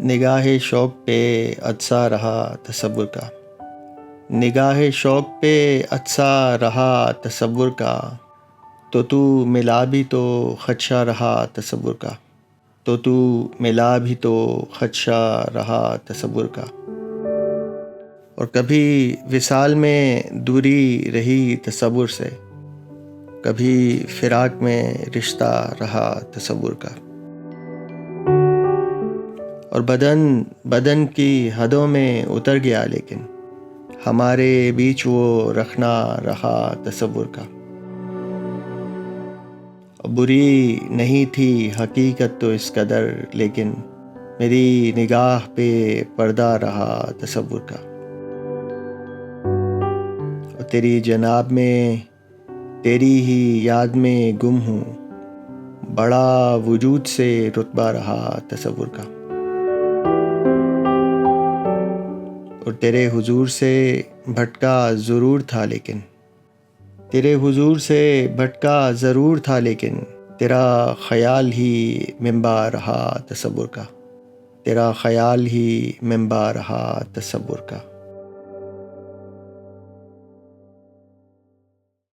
نگاہ شوق پہ عطسہ رہا تصور کا، نگاہ شوق پہ عطسہ رہا تصور کا، تو ملا بھی تو خدشہ رہا تصور کا، تو ملا بھی تو خدشہ رہا تصور کا۔ اور کبھی وصال میں دوری رہی تصور سے، کبھی فراق میں رشتہ رہا تصور کا۔ اور بدن کی حدوں میں اتر گیا، لیکن ہمارے بیچ وہ رکھنا رہا تصور کا۔ بری نہیں تھی حقیقت تو اس قدر، لیکن میری نگاہ پہ پردہ رہا تصور کا۔ اور تیری جناب میں تیری ہی یاد میں گم ہوں، بڑا وجود سے رتبہ رہا تصور کا۔ اور تیرے حضور سے بھٹکا ضرور تھا، لیکن تیرے حضور سے بھٹکا ضرور تھا، لیکن تیرا خیال ہی منبع رہا تصور کا، تیرا خیال ہی منبع رہا تصور کا۔